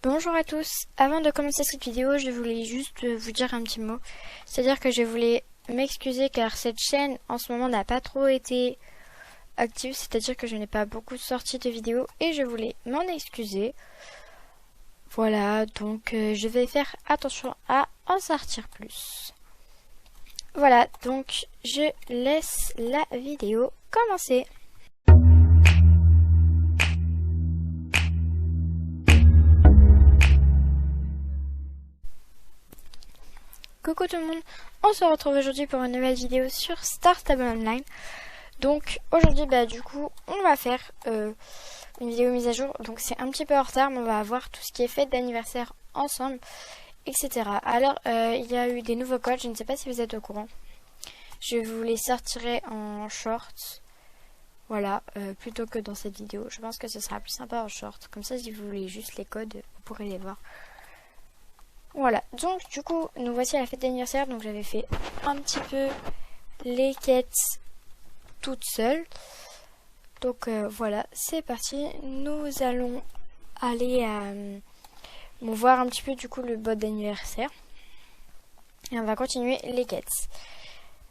Bonjour à tous, avant de commencer cette vidéo, je voulais juste vous dire un petit mot. C'est-à-dire que je voulais m'excuser car cette chaîne en ce moment n'a pas trop été active, c'est-à-dire que je n'ai pas beaucoup sorti de vidéos et je voulais m'en excuser. Voilà, donc je vais faire attention à en sortir plus. Voilà, donc je laisse la vidéo commencer. Coucou tout le monde, on se retrouve aujourd'hui pour une nouvelle vidéo sur Star Stable Online. Donc aujourd'hui du coup on va faire une vidéo mise à jour. Donc c'est un petit peu en retard, mais on va voir tout ce qui est fête d'anniversaire ensemble, etc. Alors il y a eu des nouveaux codes, je ne sais pas si vous êtes au courant. Je vous les sortirai en short, voilà, plutôt que dans cette vidéo. Je pense que ce sera plus sympa en short, comme ça si vous voulez juste les codes, vous pourrez les voir. Voilà, donc du coup, nous voici à la fête d'anniversaire. Donc j'avais fait un petit peu les quêtes toute seule. Donc voilà, c'est parti. Nous allons aller voir un petit peu du coup le bot d'anniversaire. Et on va continuer les quêtes.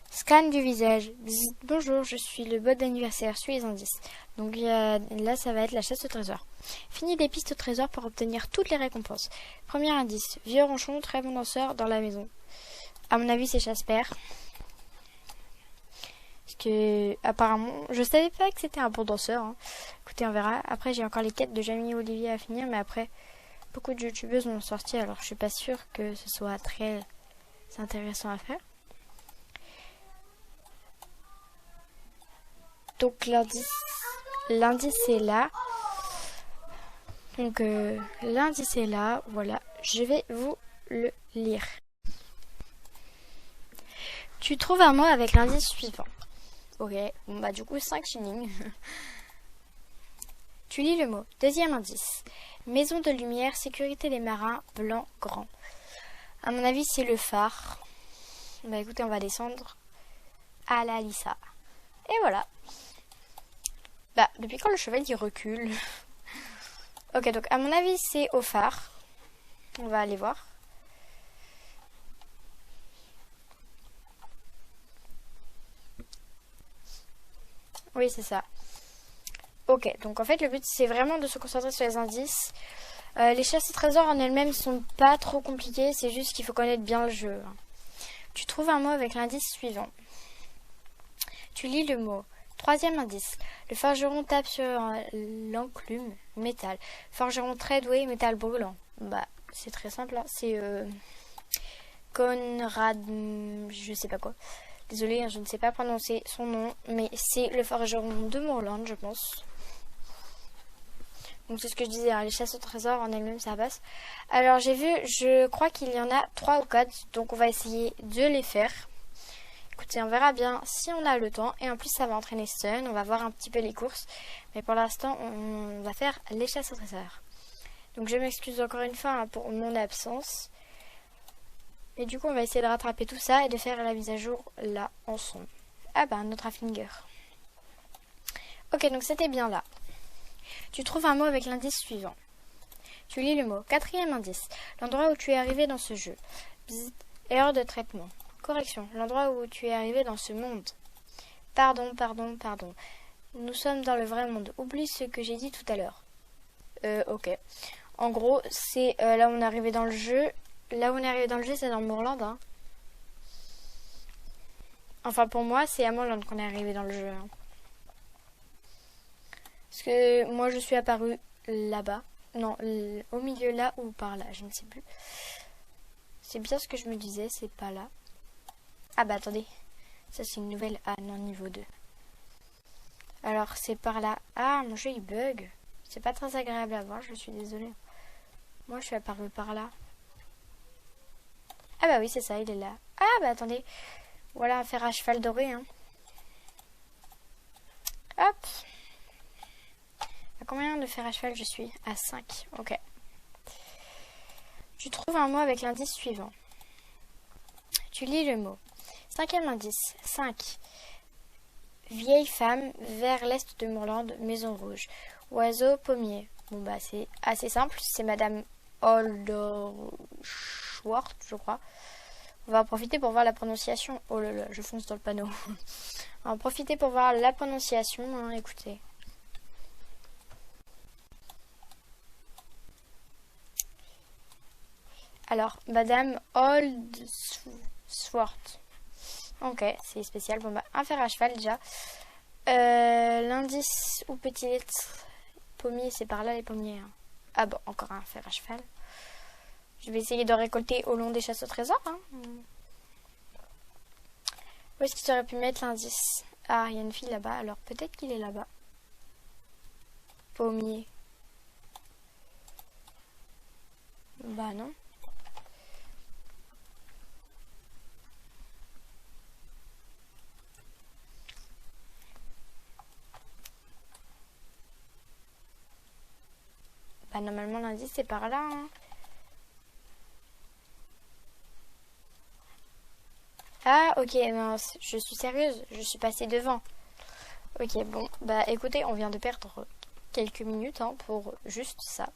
Scan du visage. Bzz, bonjour, je suis le bot d'anniversaire. Suis les indices. Donc là, ça va être la chasse au trésor. Finis des pistes au trésor pour obtenir toutes les récompenses. Premier indice. Vieux ronchon, très bon danseur dans la maison. À mon avis, c'est Jasper. Parce que, apparemment, je savais pas que c'était un bon danseur. Hein. Écoutez, on verra. Après, j'ai encore les quêtes de Jamie Olivier à finir. Mais après, beaucoup de youtubeuses l'ont sorti. Alors, je suis pas sûre que ce soit très intéressant à faire. Donc l'indice est là. Donc l'indice est là. Voilà, je vais vous le lire. Tu trouves un mot avec l'indice suivant. Ok, bon du coup 5 shillings. Tu lis le mot. Deuxième indice. Maison de lumière, sécurité des marins, blanc, grand. À mon avis c'est le phare. Écoutez, on va descendre à la Lisa. Et voilà. Depuis quand le cheval il recule? Ok, donc à mon avis c'est au phare. On va aller voir. Oui, c'est ça. Ok, donc en fait le but c'est vraiment de se concentrer sur les indices. Les chasses et trésors en elles-mêmes sont pas trop compliquées, c'est juste qu'il faut connaître bien le jeu. Tu trouves un mot avec l'indice suivant. Tu lis le mot. Troisième indice. Le forgeron tape sur l'enclume, métal. Forgeron très doué, métal brûlant. C'est très simple. Hein. C'est Conrad, je sais pas quoi. Désolée, hein, je ne sais pas prononcer son nom, mais c'est le forgeron de Moorland, je pense. Donc c'est ce que je disais, hein, les chasses au trésor en elles-mêmes ça passe. Alors j'ai vu, je crois qu'il y en a 3 ou 4, donc on va essayer de les faire. Écoutez, on verra bien si on a le temps. Et en plus, ça va entraîner Sun. On va voir un petit peu les courses. Mais pour l'instant, on va faire les chasses au trésor. Donc, je m'excuse encore une fois hein, pour mon absence. Et du coup, on va essayer de rattraper tout ça et de faire la mise à jour là, ensemble. Notre Finger. Ok, donc c'était bien là. Tu trouves un mot avec l'indice suivant. Tu lis le mot. Quatrième indice. L'endroit où tu es arrivé dans ce jeu. Bzz, erreur de traitement. Correction, l'endroit où tu es arrivé dans ce monde. Pardon. Nous sommes dans le vrai monde. Oublie ce que j'ai dit tout à l'heure. Ok. En gros, c'est là où on est arrivé dans le jeu. Là où on est arrivé dans le jeu, c'est dans Moorland. Hein. Enfin, pour moi, c'est à Moorland qu'on est arrivé dans le jeu. Hein. Parce que moi, je suis apparu là-bas. Non, au milieu là ou par là, je ne sais plus. C'est bien ce que je me disais, c'est pas là. Attendez, ça c'est une nouvelle. Non, niveau 2. Alors c'est par là. Mon jeu il bug. C'est pas très agréable à voir, je suis désolée. Moi je suis apparu par là. Oui c'est ça, il est là. Attendez. Voilà un fer à cheval doré. Hein. Hop. À combien de fer à cheval je suis? À 5. Ok. Tu trouves un mot avec l'indice suivant. Tu lis le mot. Cinquième indice. 5. Vieille femme, vers l'est de Moorland, maison rouge. Oiseau, pommier. C'est assez simple, c'est Madame Holderschwart, je crois. On va en profiter pour voir la prononciation. Oh là là, je fonce dans le panneau. On va en profiter pour voir la prononciation, hein, écoutez. Alors, Madame Holdsworth. Ok, c'est spécial. Bon, bah, un fer à cheval déjà. L'indice ou petite lettre. Pommier, c'est par là les pommiers. Hein. Ah bon, encore un fer à cheval. Je vais essayer de récolter au long des chasses au trésor. Hein. Où est-ce qu'il aurait pu mettre l'indice? Ah, il y a une fille là-bas. Alors peut-être qu'il est là-bas. Pommier. Bah non. Bah normalement l'indice c'est par là. Hein. Ah ok, non, je suis sérieuse, je suis passée devant. Ok, bon, bah écoutez, on vient de perdre quelques minutes hein, pour juste ça.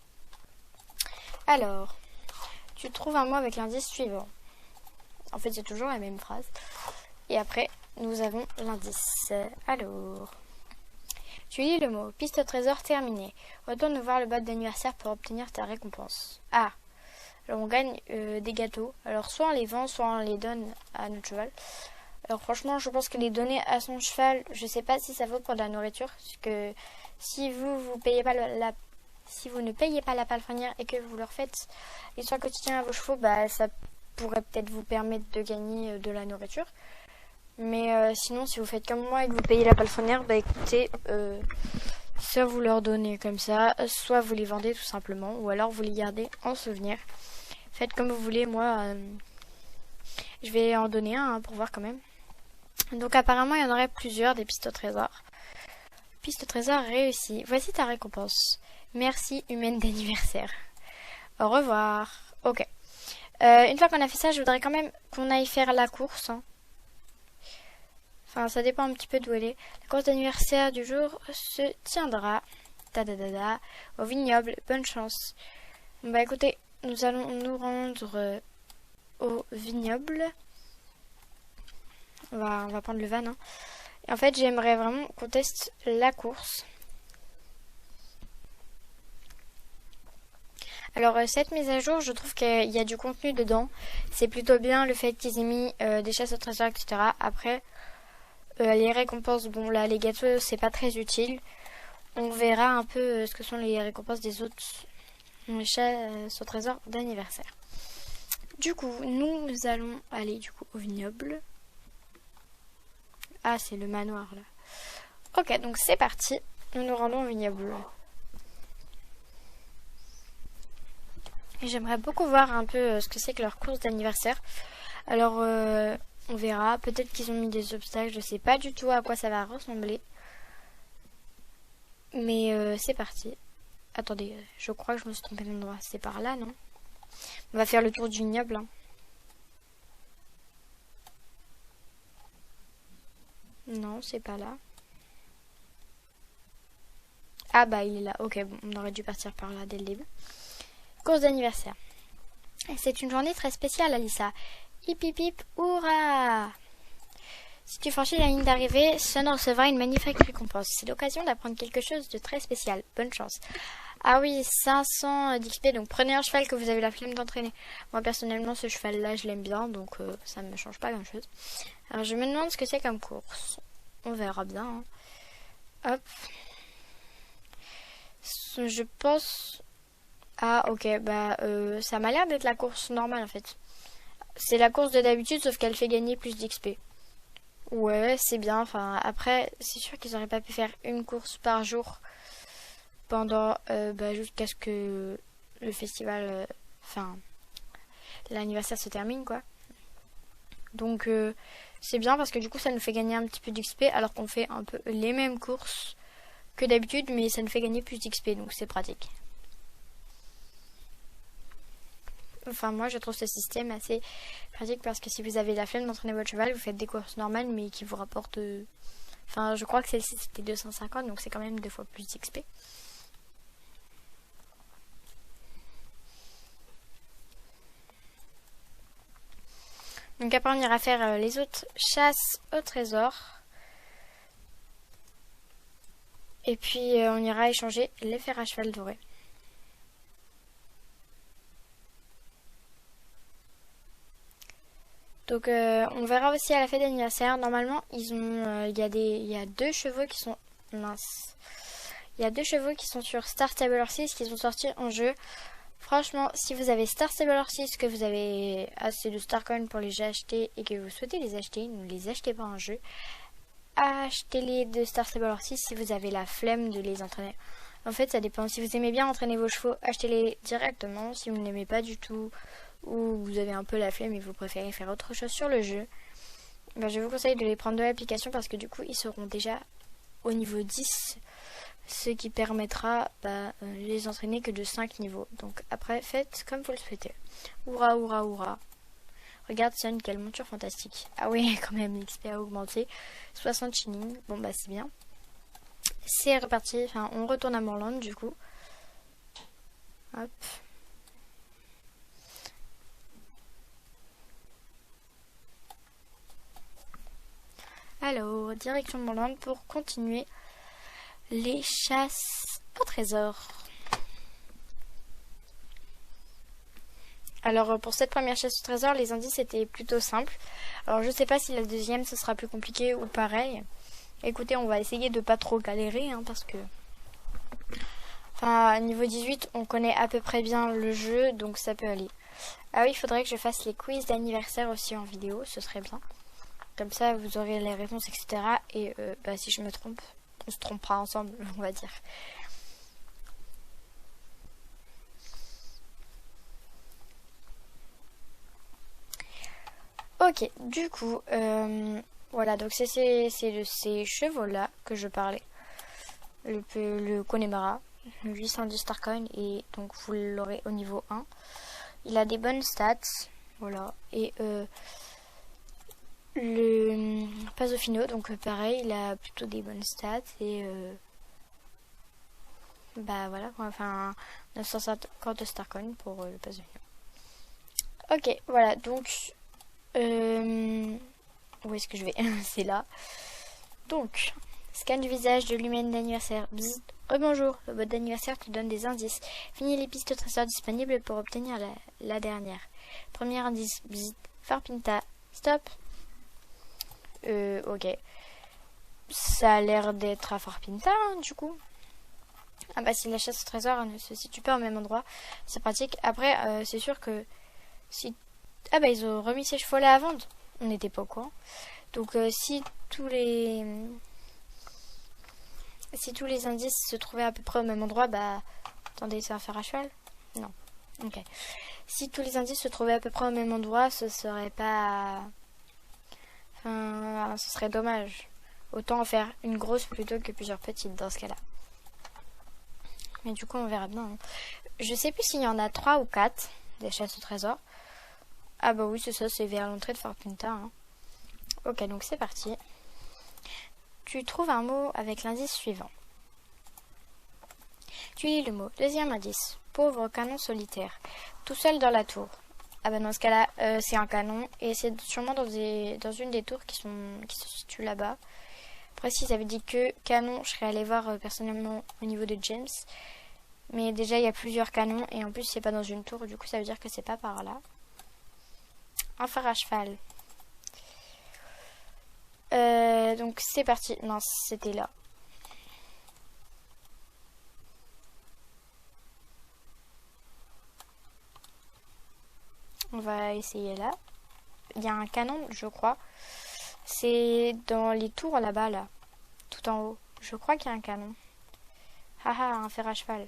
Alors, tu trouves un mot avec l'indice suivant. En fait, c'est toujours la même phrase. Et après, nous avons l'indice. Alors, tu lis le mot. Piste au trésor terminée. Retourne voir le bot d'anniversaire pour obtenir ta récompense. Ah, alors on gagne des gâteaux. Alors, soit on les vend, soit on les donne à notre cheval. Alors, franchement, je pense que les donner à son cheval, je sais pas si ça vaut pour de la nourriture. Parce que si vous payez pas si vous ne payez pas la palefrenière et que vous leur faites les soins quotidiens à vos chevaux, bah ça pourrait peut-être vous permettre de gagner de la nourriture. Mais sinon, si vous faites comme moi et que vous payez la palefrenière, bah écoutez, soit vous leur donnez comme ça, soit vous les vendez tout simplement, ou alors vous les gardez en souvenir. Faites comme vous voulez, moi, je vais en donner un hein, pour voir quand même. Donc apparemment, il y en aurait plusieurs des pistes au trésor. Piste au trésor réussie. Voici ta récompense. Merci, humaine d'anniversaire. Au revoir. Ok. Une fois qu'on a fait ça, je voudrais quand même qu'on aille faire la course. Hein. Enfin, ça dépend un petit peu d'où elle est. La course d'anniversaire du jour se tiendra au vignoble. Bonne chance. Bon, bah écoutez, nous allons nous rendre au vignoble. On va prendre le van. Hein. Et en fait, j'aimerais vraiment qu'on teste la course. Alors cette mise à jour, je trouve qu'il y a du contenu dedans. C'est plutôt bien le fait qu'ils aient mis des chasses au trésor, etc. Après, les récompenses, bon là les gâteaux c'est pas très utile. On verra un peu ce que sont les récompenses des autres chasses au trésor d'anniversaire. Du coup, nous allons aller du coup au vignoble. Ah, c'est le manoir là. Ok, donc c'est parti. Nous nous rendons au vignoble. Et j'aimerais beaucoup voir un peu ce que c'est que leur course d'anniversaire. Alors, on verra. Peut-être qu'ils ont mis des obstacles. Je sais pas du tout à quoi ça va ressembler. Mais c'est parti. Attendez, je crois que je me suis trompée d'endroit. C'est par là, non? On va faire le tour du vignoble. Hein. Non, c'est pas là. Ah bah il est là. Ok, bon, on aurait dû partir par là dès le début. Course d'anniversaire. C'est une journée très spéciale, Alissa. Hip hip hip, hurrah! Si tu franchis la ligne d'arrivée, Sun recevra une magnifique récompense. C'est l'occasion d'apprendre quelque chose de très spécial. Bonne chance. Ah oui, 500 d'XP, donc prenez un cheval que vous avez la flemme d'entraîner. Moi personnellement, ce cheval-là, je l'aime bien, donc ça ne me change pas grand-chose. Alors je me demande ce que c'est comme course. On verra bien. Hein. Hop. Je pense... Ah ok, bah ça m'a l'air d'être la course normale en fait. C'est la course de d'habitude sauf qu'elle fait gagner plus d'XP. Ouais, c'est bien. Enfin après, c'est sûr qu'ils auraient pas pu faire une course par jour pendant jusqu'à ce que le festival, enfin l'anniversaire se termine quoi. Donc c'est bien parce que du coup ça nous fait gagner un petit peu d'XP alors qu'on fait un peu les mêmes courses que d'habitude mais ça nous fait gagner plus d'XP donc c'est pratique. Enfin moi je trouve ce système assez pratique parce que si vous avez la flemme d'entraîner votre cheval, vous faites des courses normales mais qui vous rapportent... Enfin je crois que celle-ci c'était 250 donc c'est quand même 2 fois plus d'XP. Donc après on ira faire les autres chasses au trésor. Et puis on ira échanger les fers à cheval dorés. Donc on verra aussi à la fête d'anniversaire. Normalement ils ont il y a 2 chevaux qui sont minces. Il y a 2 chevaux qui sont sur Star Stable 6 qui sont sortis en jeu. Franchement, si vous avez Star Stable 6, que vous avez assez de Star Coin pour les acheter et que vous souhaitez les acheter, ne les achetez pas en jeu. Achetez-les de Star Stable 6 si vous avez la flemme de les entraîner. En fait, ça dépend. Si vous aimez bien entraîner vos chevaux, achetez-les directement. Si vous n'aimez pas du tout ou vous avez un peu la flemme et vous préférez faire autre chose sur le jeu, ben, je vous conseille de les prendre de l'application parce que du coup, ils seront déjà au niveau 10. Ce qui permettra de les entraîner que de 5 niveaux. Donc après, faites comme vous le souhaitez. Oura, oura, oura. Regarde Sun, quelle monture fantastique. Ah oui, quand même, l'XP a augmenté. 60 shillings. Bon bah c'est bien. C'est reparti. Enfin, on retourne à Moorland du coup. Hop. Alors, direction Moorland pour continuer les chasses au trésor. Alors pour cette première chasse au trésor, les indices étaient plutôt simples. Alors je sais pas si la deuxième ce sera plus compliqué ou pareil. Écoutez, on va essayer de pas trop galérer parce que enfin niveau 18 on connaît à peu près bien le jeu, donc ça peut aller. Ah oui, il faudrait que je fasse les quiz d'anniversaire aussi en vidéo, ce serait bien. Comme ça vous aurez les réponses, etc. Et si je me trompe, on se trompera ensemble, on va dire. Ok, du coup, voilà, donc c'est de ces chevaux-là que je parlais. Le Connemara, 810 Starcoin, et donc vous l'aurez au niveau 1. Il a des bonnes stats, voilà, et le Pasofino, donc pareil, il a plutôt des bonnes stats, et bah voilà, enfin 950 Starcoin pour le Pasofino. Ok, voilà, donc où est-ce que je vais? C'est là. Donc, scan du visage de l'humaine d'anniversaire. Rebonjour, le bot d'anniversaire te donne des indices. Finis les pistes trésor disponibles pour obtenir la dernière. Premier indice, bzz, Farpinta. Stop. Ok. Ça a l'air d'être à Farpinta, du coup. Ah bah si la chasse au trésor ne se situe pas au même endroit, c'est pratique. Après, c'est sûr que si... Ah bah ils ont remis ces chevaux là à vendre. On n'était pas au courant. Donc si tous les indices se trouvaient à peu près au même endroit, bah attendez, c'est un fer à cheval? Non. Ok. Si tous les indices se trouvaient à peu près au même endroit, ce serait pas... Enfin, ce serait dommage. Autant en faire une grosse plutôt que plusieurs petites dans ce cas-là. Mais du coup, on verra bien. Je sais plus s'il y en a 3 ou 4 des chasses au trésor. Ah bah oui, c'est ça, c'est vers l'entrée de Farpinta. Ok, donc c'est parti. Tu trouves un mot avec l'indice suivant. Tu lis le mot. Deuxième indice. Pauvre canon solitaire. Tout seul dans la tour. Ah bah dans ce cas-là, c'est un canon. Et c'est sûrement dans une des tours qui se situent là-bas. Après, s'ils avaient dit que canon, je serais allée voir personnellement au niveau de James. Mais déjà, il y a plusieurs canons. Et en plus, c'est pas dans une tour. Du coup, ça veut dire que c'est pas par là. Un phare à cheval. Donc c'est parti. Non, c'était là. On va essayer là. Il y a un canon, je crois. C'est dans les tours là-bas, là. Tout en haut. Je crois qu'il y a un canon. Haha, un fer à cheval.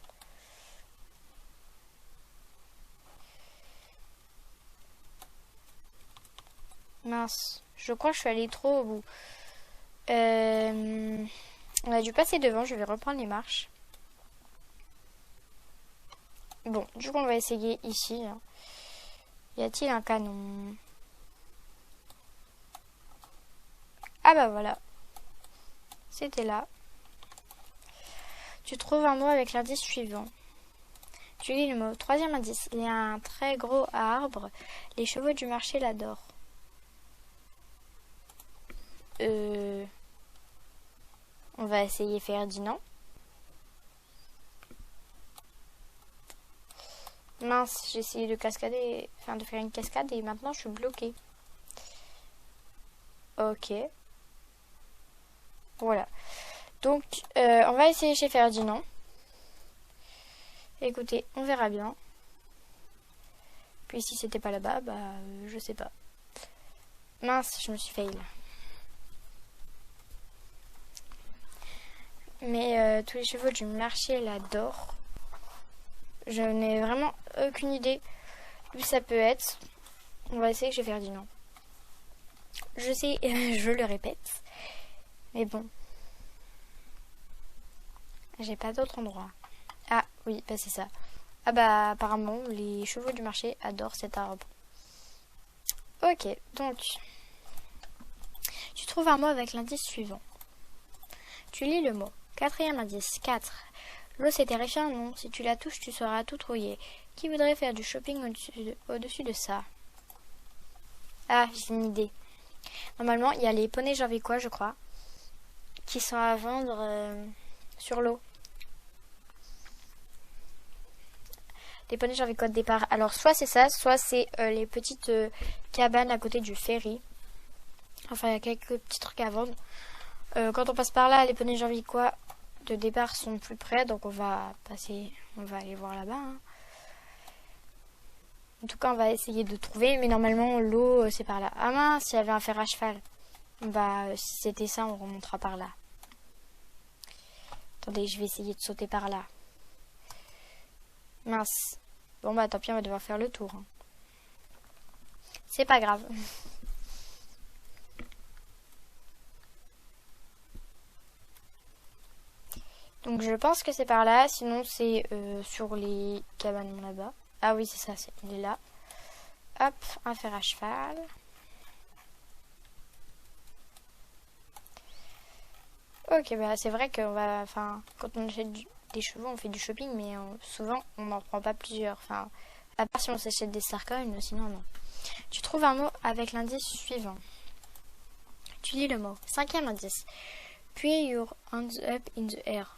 Mince. Je crois que je suis allée trop au bout. On a dû passer devant. Je vais reprendre les marches. Bon, du coup, on va essayer ici. Y a-t-il un canon? Ah bah voilà. C'était là. Tu trouves un mot avec l'indice suivant. Tu lis le mot. Troisième indice. Il y a un très gros arbre. Les chevaux du marché l'adorent. On va essayer Ferdinand. Mince, j'ai essayé de cascader, enfin de faire une cascade et maintenant je suis bloquée. Ok. Voilà. Donc, on va essayer chez Ferdinand. Écoutez, on verra bien. Puis si c'était pas là-bas, bah je sais pas. Mince, je me suis fail. Mais tous les chevaux du marché l'adorent. Je n'ai vraiment aucune idée où ça peut être. On va essayer chez Ferdinand. Je sais, je le répète. Mais bon. J'ai pas d'autre endroit. Ah oui, bah c'est ça. Ah bah apparemment les chevaux du marché adorent cet arbre. Ok, donc tu trouves un mot avec l'indice suivant. Tu lis le mot. Quatrième indice, 4. L'eau c'est terrifiant, non. Si tu la touches, tu seras tout trouillé. Qui voudrait faire du shopping au-dessus de ça? Ah, j'ai une idée. Normalement, il y a les poneys janvicois, je crois, qui sont à vendre sur l'eau. Les poneys janvicois de départ. Alors, soit c'est ça, soit c'est les petites cabanes à côté du ferry. Enfin, il y a quelques petits trucs à vendre. Quand on passe par là, les poneys janvicois de départ sont plus près, donc on va aller voir là-bas. Hein. En tout cas, on va essayer de trouver, mais normalement, l'eau, c'est par là. Ah mince, il y avait un fer à cheval. Bah, si c'était ça, on remontera par là. Attendez, je vais essayer de sauter par là. Mince. Bon, bah, tant pis, on va devoir faire le tour. Hein. C'est pas grave. Donc, je pense que c'est par là. Sinon, c'est sur les cabanes là-bas. Ah oui, c'est ça, il est là. Hop, un fer à cheval. Ok, bah c'est vrai qu'on va, enfin, quand on achète des chevaux, on fait du shopping, mais souvent on n'en prend pas plusieurs. Enfin, à part si on s'achète des Starcoins, sinon non. Tu trouves un mot avec l'indice suivant. Tu lis le mot. Cinquième indice. Puis your hands up in the air.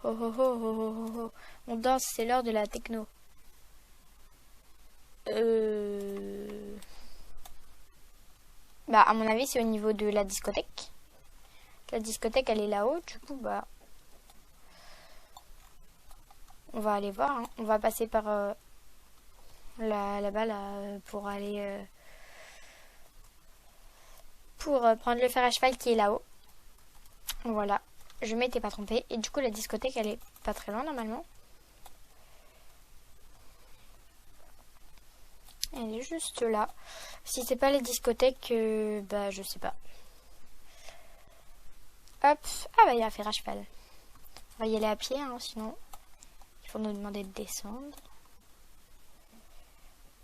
Oh oh oh oh oh oh. On danse, c'est l'heure de la techno. Bah à mon avis c'est au niveau de la discothèque. La discothèque elle est là-haut, du coup bah on va aller voir. Hein. On va passer par là-bas là, pour aller pour prendre le fer à cheval qui est là-haut. Voilà, je m'étais pas trompée et du coup la discothèque elle est pas très loin normalement. Elle est juste là. Si c'est pas les discothèques, bah je sais pas. Hop, ah bah il y a un fer à cheval. On va y aller à pied, hein, sinon il faut nous demander de descendre.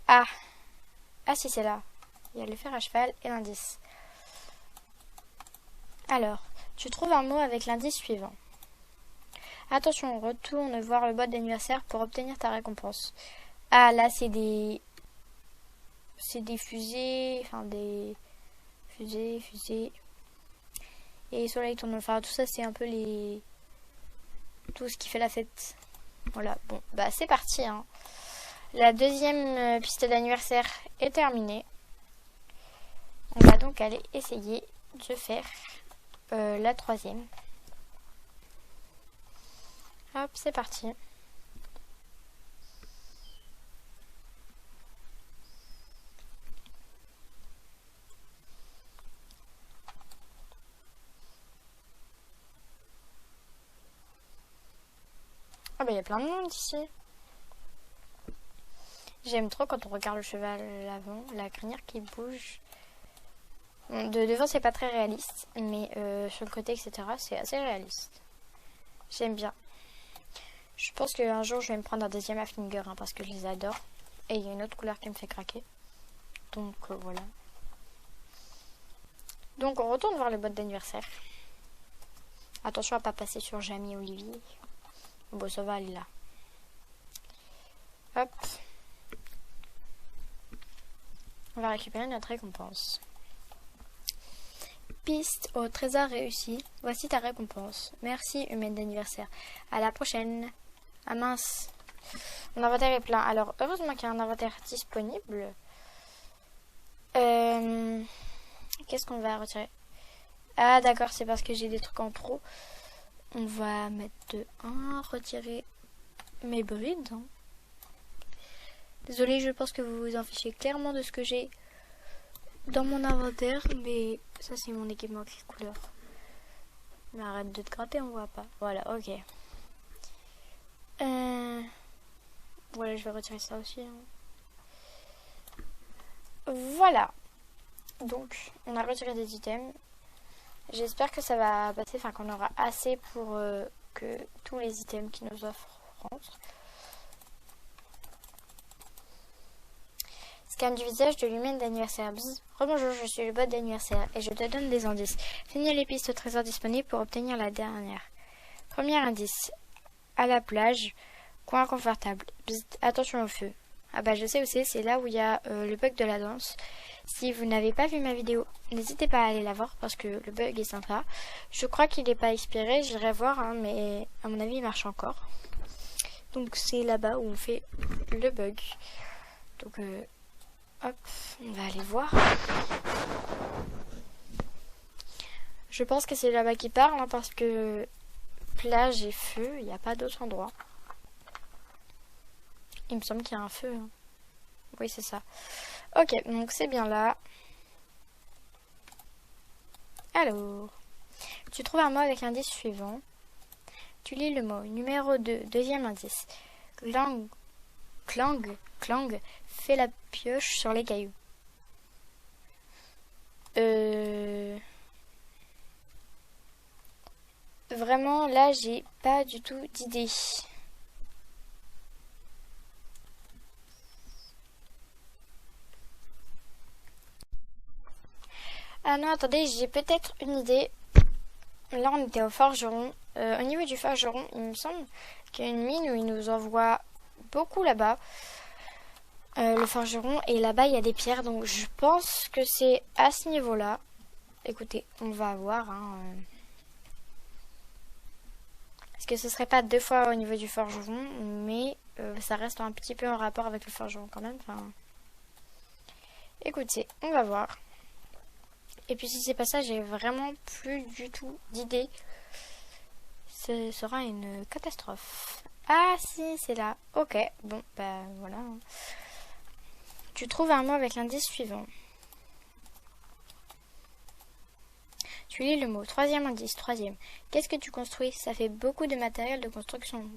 Ah, ah si c'est là. Il y a le fer à cheval et l'indice. Alors, tu trouves un mot avec l'indice suivant. Attention, retourne voir le boîte d'anniversaire pour obtenir ta récompense. Ah là c'est des fusées, enfin des fusées. Et soleil tourne, enfin tout ça c'est un peu tout ce qui fait la fête. Voilà, bon, bah c'est parti. Hein. La deuxième piste d'anniversaire est terminée. On va donc aller essayer de faire la troisième. Hop, c'est parti. Ah bah il y a plein de monde ici. J'aime trop quand on regarde le cheval à l'avant, la crinière qui bouge. Bon, de devant c'est pas très réaliste, mais sur le côté etc c'est assez réaliste. J'aime bien. Je pense qu'un jour je vais me prendre un deuxième Haflinger hein, parce que je les adore. Et il y a une autre couleur qui me fait craquer. Donc voilà. Donc on retourne voir le boîte d'anniversaire. Attention à pas passer sur Jamie et Olivier. Bon ça va aller là. Hop. On va récupérer notre récompense. piste au trésor réussi. Voici ta récompense. Merci, humaine d'anniversaire. À la prochaine. Ah mince. Mon inventaire est plein. Alors, heureusement qu'il y a un inventaire disponible. Qu'est-ce qu'on va retirer? Ah d'accord, c'est parce que j'ai des trucs en trop. On va mettre de 1, retirer mes brides. Désolée, je pense que vous vous en fichez clairement de ce que j'ai dans mon inventaire. Mais ça, c'est mon équipement qui couleur. Mais arrête de te gratter, on voit pas. Voilà, ok. Voilà, je vais retirer ça aussi. Voilà. Donc, on a retiré des items. J'espère que ça va passer, enfin qu'on aura assez pour que tous les items qui nous offrent rentrent. Scan du visage de l'humaine d'anniversaire. Rebonjour, je suis le bot d'anniversaire et je te donne des indices. Finis les pistes au trésor disponibles pour obtenir la dernière. Premier indice. À la plage. Coin confortable. Attention au feu. Ah bah je sais où c'est là où il y a le bug de la danse. Si vous n'avez pas vu ma vidéo, n'hésitez pas à aller la voir parce que le bug est sympa. Je crois qu'il n'est pas expiré, j'irai voir, hein, mais à mon avis il marche encore. Donc c'est là-bas où on fait le bug. Donc hop, on va aller voir. Je pense que c'est là-bas qu'il parle, hein, parce que plage et feu, il n'y a pas d'autre endroit. Il me semble qu'il y a un feu. Hein. Oui, c'est ça. Ok, donc c'est bien là. Alors, tu trouves un mot avec l'indice suivant. Tu lis le mot. Numéro 2, deuxième indice. Clang, clang, clang, fais la pioche sur les cailloux. Vraiment, là, j'ai pas du tout d'idée. Ah non, attendez, j'ai peut-être une idée. Là, on était au forgeron. Au niveau du forgeron, il me semble qu'il y a une mine où il nous envoie beaucoup là-bas. Le forgeron, et là-bas, il y a des pierres. Donc, je pense que c'est à ce niveau-là. Écoutez, on va voir. Hein, Est-ce que ce serait pas 2 fois au niveau du forgeron, mais ça reste un petit peu en rapport avec le forgeron quand même. Enfin... Écoutez, on va voir. Et puis si c'est pas ça, j'ai vraiment plus du tout d'idée. Ce sera une catastrophe. Ah si, c'est là. Ok, bon, bah voilà. Tu trouves un mot avec l'indice suivant. Tu lis le mot. Troisième indice, troisième. Qu'est-ce que tu construis? Ça fait beaucoup de matériel de construction.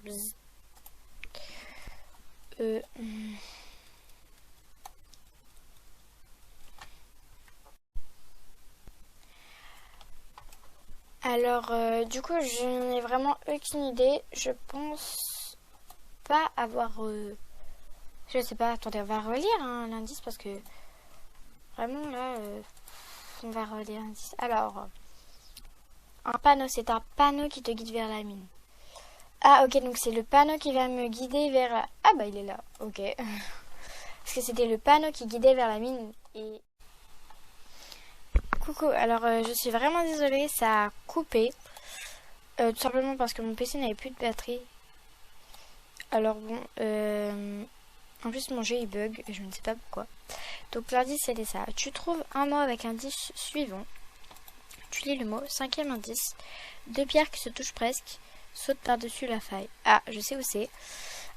Alors, du coup, je n'ai vraiment aucune idée. Je pense pas avoir... Je sais pas, attendez, on va relire hein, l'indice parce que... Vraiment, là, on va relire l'indice. Alors, un panneau, c'est un panneau qui te guide vers la mine. Ah, ok, donc c'est le panneau qui va me guider vers la... Ah, bah, il est là, ok. Parce que c'était le panneau qui guidait vers la mine et... Coucou, alors je suis vraiment désolée, ça a coupé. Tout simplement parce que mon PC n'avait plus de batterie. Alors bon, en plus mon jeu il bug, je ne sais pas pourquoi. Donc l'indice c'était ça. Tu trouves un mot avec l'indice suivant. Tu lis le mot, cinquième indice. 2 pierres qui se touchent presque, saute par-dessus la faille. Ah, je sais où c'est.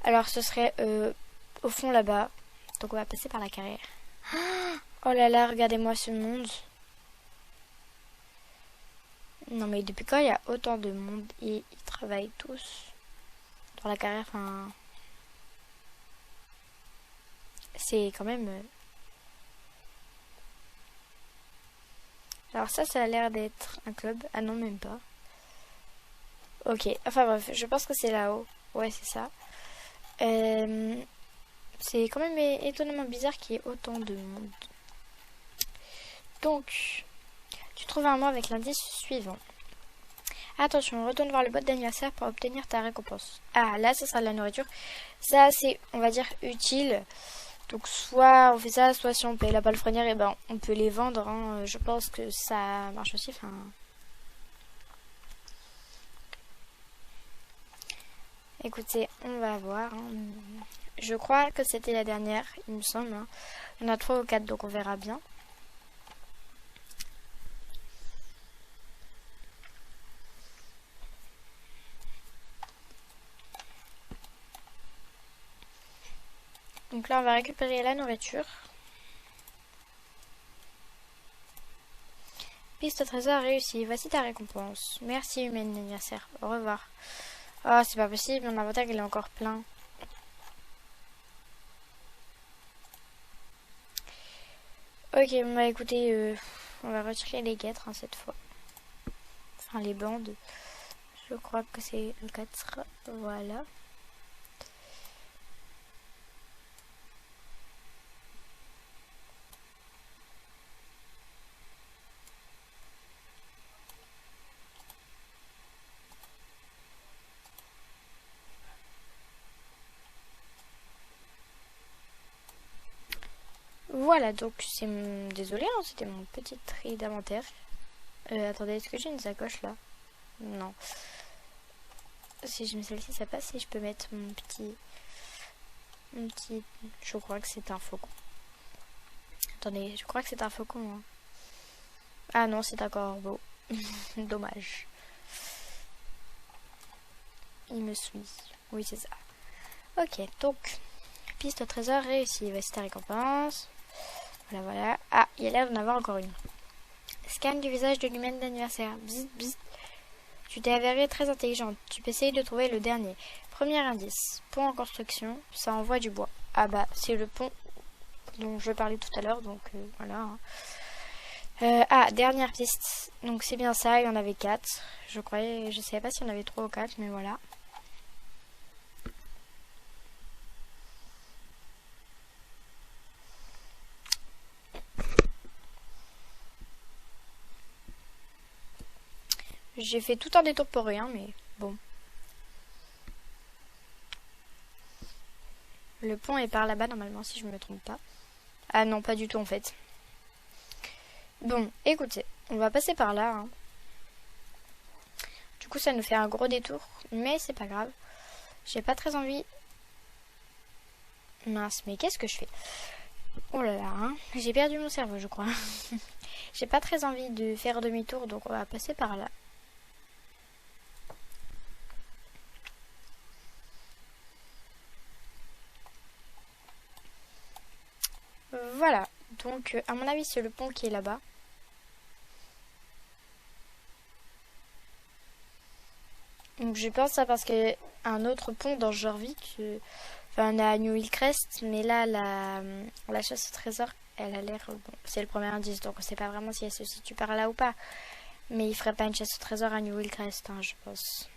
Alors ce serait au fond là-bas. Donc on va passer par la carrière. Oh là là, regardez-moi ce monde. Non mais depuis quand il y a autant de monde et ils travaillent tous dans la carrière, enfin... C'est quand même... Alors ça a l'air d'être un club. Ah non, même pas. Ok, enfin bref, je pense que c'est là-haut. Ouais, c'est ça. C'est quand même étonnamment bizarre qu'il y ait autant de monde. Donc... Tu trouves un mot avec l'indice suivant. Attention, retourne voir le bot d'anniversaire pour obtenir ta récompense. Ah, là, ça sera de la nourriture. Ça, c'est, on va dire, utile. Donc soit on fait ça, soit si on paye la palefrenière, et ben on peut les vendre. Hein. Je pense que ça marche aussi. Enfin, écoutez, on va voir. Hein. Je crois que c'était la dernière, il me semble. Hein. Il y en a 3 ou 4, donc on verra bien. Donc là, on va récupérer la nourriture. Piste au trésor réussie. Voici ta récompense. Merci, humaine anniversaire. Au revoir. Oh, c'est pas possible. Mon inventaire, il est encore plein. Ok, bon, bah écoutez, on va retirer les guêtres hein, cette fois. Enfin, les bandes. Je crois que c'est le 4. Voilà. Voilà, donc c'est désolé, hein, c'était mon petit tri d'inventaire. Attendez, est-ce que j'ai une sacoche là? Non. Si je mets celle-ci, ça passe. Et je peux mettre mon petit... Je crois que c'est un faucon. Attendez, je crois que c'est un faucon. Hein. Ah non, c'est un corbeau. Dommage. Il me suit. Oui, c'est ça. Ok, donc... Piste au trésor réussie. Voici ta récompense. Voilà, voilà. Ah, il y a l'air d'en avoir encore une. Scan du visage de l'humaine d'anniversaire. Bzz, bzz. Tu t'es avérée très intelligente. Tu peux essayer de trouver le dernier. Premier indice. Pont en construction. Ça envoie du bois. Ah bah, c'est le pont dont je parlais tout à l'heure. Donc voilà. Ah, dernière piste. Donc c'est bien ça. Il y en avait 4. Je croyais. Je savais pas s'il y en avait 3 ou 4. Mais voilà. J'ai fait tout un détour pour rien, mais bon. Le pont est par là-bas, normalement, si je me trompe pas. Ah non, pas du tout, en fait. Bon, écoutez, on va passer par là. Hein. Du coup, ça nous fait un gros détour, mais c'est pas grave. J'ai pas très envie... Mince, mais qu'est-ce que je fais? Oh là là, hein. J'ai perdu mon cerveau, je crois. J'ai pas très envie de faire demi-tour, donc on va passer par là. Voilà, donc à mon avis c'est le pont qui est là-bas. Donc je pense ça parce que un autre pont dans Jorvik, enfin on est à New Hillcrest, mais là la chasse au trésor, elle a l'air, bon, c'est le premier indice, donc on sait pas vraiment si elle se situe par là ou pas. Mais il ferait pas une chasse au trésor à New Hillcrest, hein, je pense.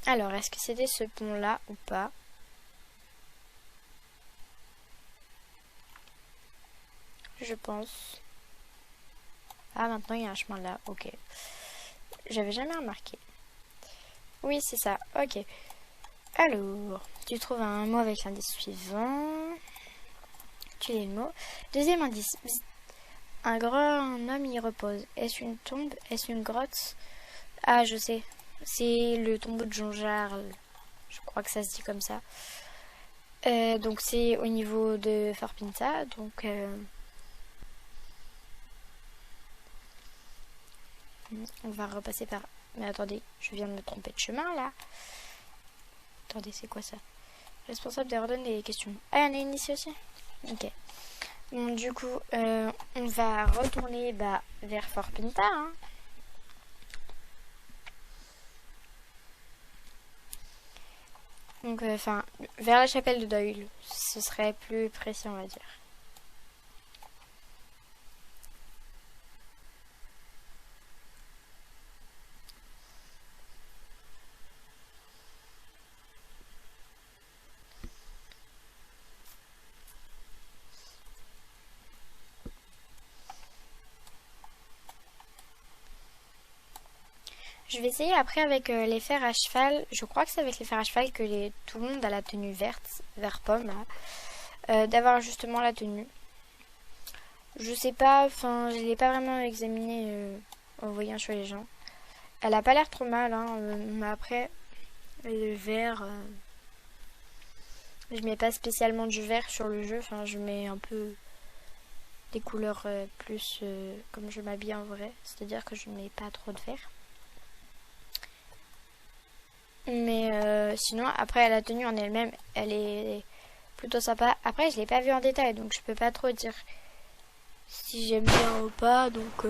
Alors, est-ce que c'était ce pont-là ou pas? Je pense. Ah, maintenant il y a un chemin là, ok. J'avais jamais remarqué. Oui, c'est ça, ok. Alors, tu trouves un mot avec l'indice suivant. Tu lis le mot. Deuxième indice. Un grand homme y repose. Est-ce une tombe? Est-ce une grotte? Ah, je sais. C'est le tombeau de Jean Jarl. Je crois que ça se dit comme ça. Donc c'est au niveau de Fort Pinta. Donc on va repasser par... Mais attendez, je viens de me tromper de chemin là. Attendez, c'est quoi ça? Responsable des ordres et des questions. Ah, il y en a une ici aussi? Ok. Bon, du coup, on va retourner vers Fort Pinta. Hein. Donc, enfin, vers la chapelle de Doyle. Ce serait plus précis, on va dire. Je vais essayer après avec les fers à cheval. Je crois que c'est avec les fers à cheval que tout le monde a la tenue verte, vert pomme, d'avoir justement la tenue. Je sais pas, enfin, je l'ai pas vraiment examiné en voyant sur les gens. Elle a pas l'air trop mal, hein, mais après, le vert, je mets pas spécialement du vert sur le jeu, enfin, je mets un peu des couleurs plus comme je m'habille en vrai, c'est-à-dire que je mets pas trop de vert. Mais sinon, après, la tenue en elle-même, elle est plutôt sympa. Après, je l'ai pas vue en détail, donc je peux pas trop dire si j'aime bien ou pas, donc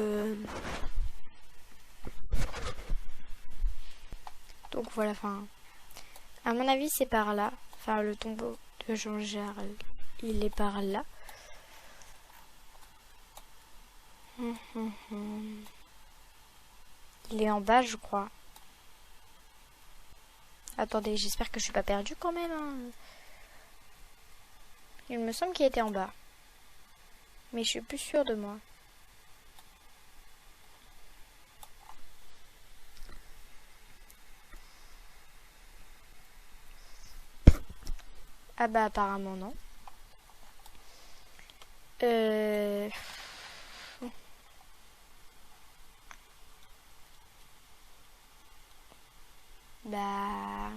voilà, enfin, à mon avis c'est par là, enfin le tombeau de Jean-Charles, il est par là. Il est en bas je crois. Attendez, j'espère que je suis pas perdue quand même, hein. Il me semble qu'il était en bas, mais je suis plus sûre de moi. Ah bah apparemment non. Bah...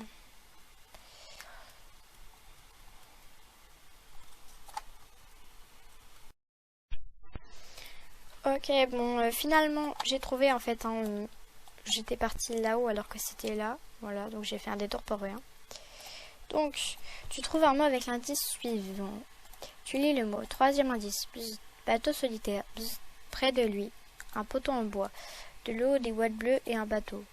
Ok, bon, finalement j'ai trouvé en fait, hein, j'étais partie là-haut alors que c'était là. Voilà, donc j'ai fait un détour pour rien. Donc, tu trouves un mot avec l'indice suivant. Tu lis le mot. Troisième indice. Bzz, bateau solitaire. Bzz, près de lui. Un poteau en bois. De l'eau, des boîtes bleues et un bateau.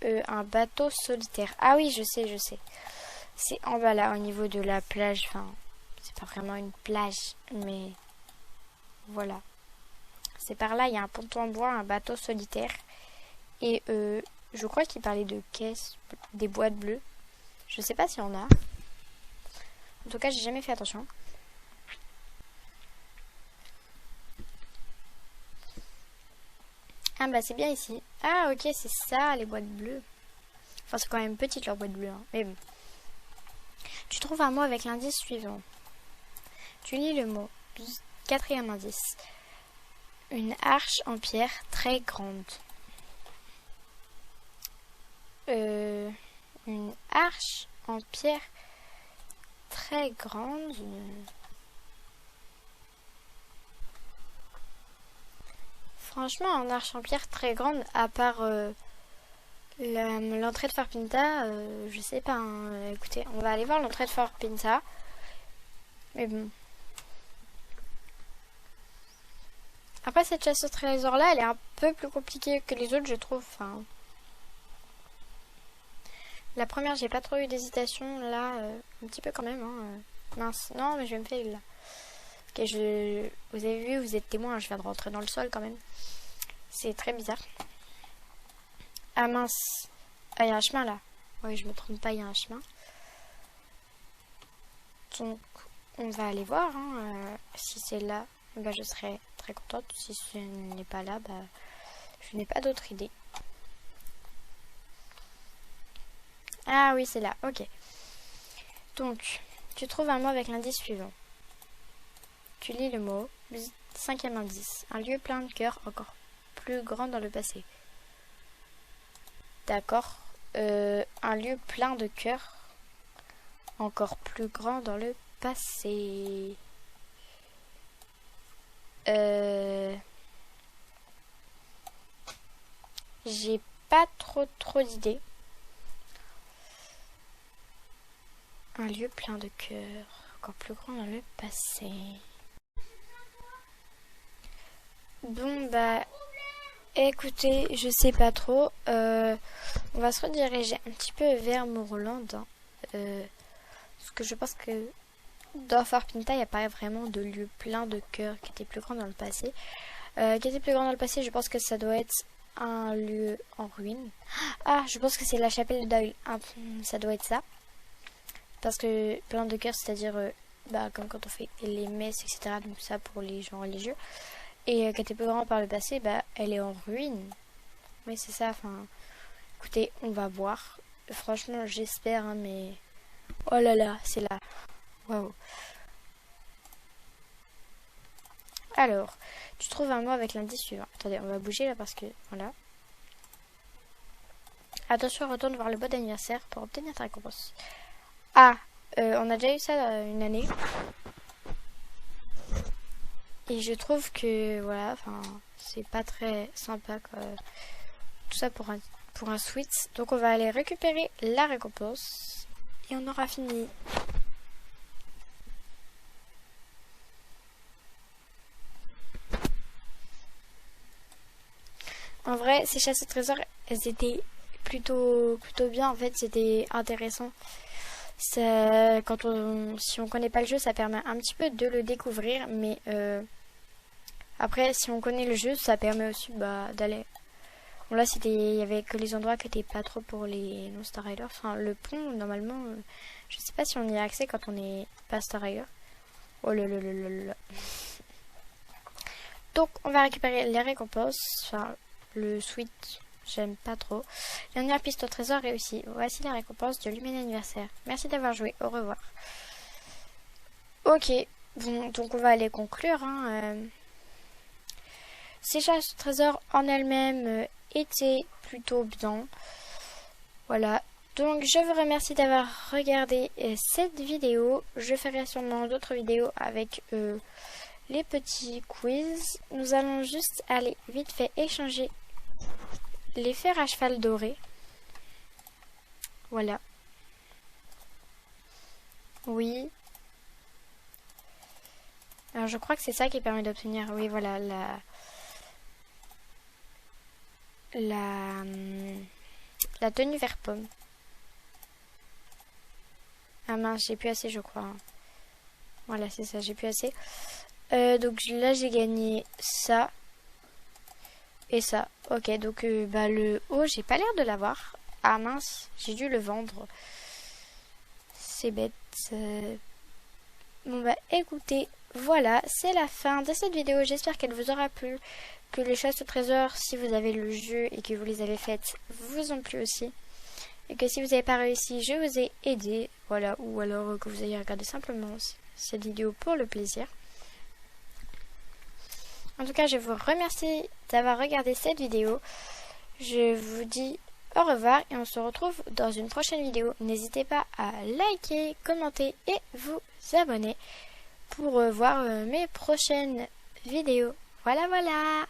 Un bateau solitaire. Ah oui, je sais, je sais. C'est en bas là, au niveau de la plage. Enfin, c'est pas vraiment une plage, mais voilà. C'est par là, il y a un ponton en bois, un bateau solitaire. Et je crois qu'il parlait de caisses, des boîtes bleues. Je sais pas si on a. En tout cas, j'ai jamais fait attention. Ah bah c'est bien ici. Ah ok, c'est ça, les boîtes bleues. Enfin, c'est quand même petite leur boîte bleue, hein. Mais bon. Tu trouves un mot avec l'indice suivant. Tu lis le mot. Quatrième indice. Une arche en pierre très grande. Une arche en pierre très grande. Franchement, en arche en pierre très grande, à part l'entrée de Fort Pinta, je sais pas, hein. Écoutez, on va aller voir l'entrée de Fort Pinta. Mais bon. Après, cette chasse au trésor là, elle est un peu plus compliquée que les autres, je trouve. Enfin, la première, j'ai pas trop eu d'hésitation. Là, un petit peu quand même, hein. Mince, non, mais je vais me faire là. Ok, vous avez vu, vous êtes témoin, je viens de rentrer dans le sol quand même. C'est très bizarre. Ah mince. Ah, il y a un chemin là. Oui, je me trompe pas, il y a un chemin. Donc, on va aller voir. Hein. Si c'est là, bah, je serai très contente. Si ce n'est pas là, bah, je n'ai pas d'autre idée. Ah oui, c'est là. Ok. Donc, tu trouves un mot avec l'indice suivant. Tu lis le mot. Cinquième indice. Un lieu plein de cœur encore plus grand dans le passé. D'accord. Un lieu plein de cœur encore plus grand dans le passé. J'ai pas trop d'idées. Un lieu plein de cœur encore plus grand dans le passé. Bon bah écoutez, je sais pas trop. On va se rediriger un petit peu vers Moorland. Hein. Parce que je pense que dans Fort Pinta, il n'y a pas vraiment de lieu plein de cœur qui était plus grand dans le passé. Qui était plus grand dans le passé, je pense que ça doit être un lieu en ruine. Ah, je pense que c'est la chapelle de Doyle. Ah, ça doit être ça. Parce que plein de cœur, c'est-à-dire bah, comme quand on fait les messes, etc. Donc ça pour les gens religieux. et qui était plus grande par le passé, bah elle est en ruine. Oui, c'est ça, enfin... Écoutez, on va voir. Franchement, j'espère, hein, mais... Oh là là, c'est là. Waouh. Alors, tu trouves un mot avec l'indice suivant. Attendez, on va bouger là parce que... Voilà. Attention, retourne voir le bon anniversaire pour obtenir ta récompense. Ah, on a déjà eu ça une année. Et je trouve que, voilà, enfin, c'est pas très sympa, quoi. Tout ça pour un sweat. Donc on va aller récupérer la récompense. Et on aura fini. En vrai, ces chasses au trésor, elles étaient plutôt bien. En fait, c'était intéressant. Ça, si on connaît pas le jeu, ça permet un petit peu de le découvrir. Mais après, si on connaît le jeu, ça permet aussi d'aller. Bon là, il y avait que les endroits qui étaient pas trop pour les non Star Railers. Enfin, le pont, normalement, je sais pas si on y a accès quand on n'est pas Star Raider. Oh là là là là là. Donc, on va récupérer les récompenses. Enfin, le sweat, j'aime pas trop. Dernière piste au trésor réussie. Voici la récompense de l'humain anniversaire. Merci d'avoir joué. Au revoir. Ok, bon, donc on va aller conclure. Ces chasses au trésor en elles-mêmes étaient plutôt bien. Voilà. Donc je vous remercie d'avoir regardé cette vidéo. Je ferai sûrement d'autres vidéos avec les petits quiz. Nous allons juste aller vite fait échanger les fers à cheval dorés. Voilà. Oui. Alors je crois que c'est ça qui permet d'obtenir, oui voilà, la tenue vert pomme. Ah mince, j'ai plus assez je crois. Voilà, c'est ça, j'ai plus assez. Donc là j'ai gagné ça et ça. Ok, donc le haut, j'ai pas l'air de l'avoir. Ah mince, j'ai dû le vendre. C'est bête. Bon écoutez, voilà, c'est la fin de cette vidéo. J'espère qu'elle vous aura plu, que les chasses au trésor, si vous avez le jeu et que vous les avez faites, vous ont plu aussi. Et que si vous n'avez pas réussi, je vous ai aidé. Voilà, ou alors que vous ayez regardé simplement cette vidéo pour le plaisir. En tout cas, je vous remercie d'avoir regardé cette vidéo. Je vous dis au revoir et on se retrouve dans une prochaine vidéo. N'hésitez pas à liker, commenter et vous abonner pour voir mes prochaines vidéos. Voilà, voilà!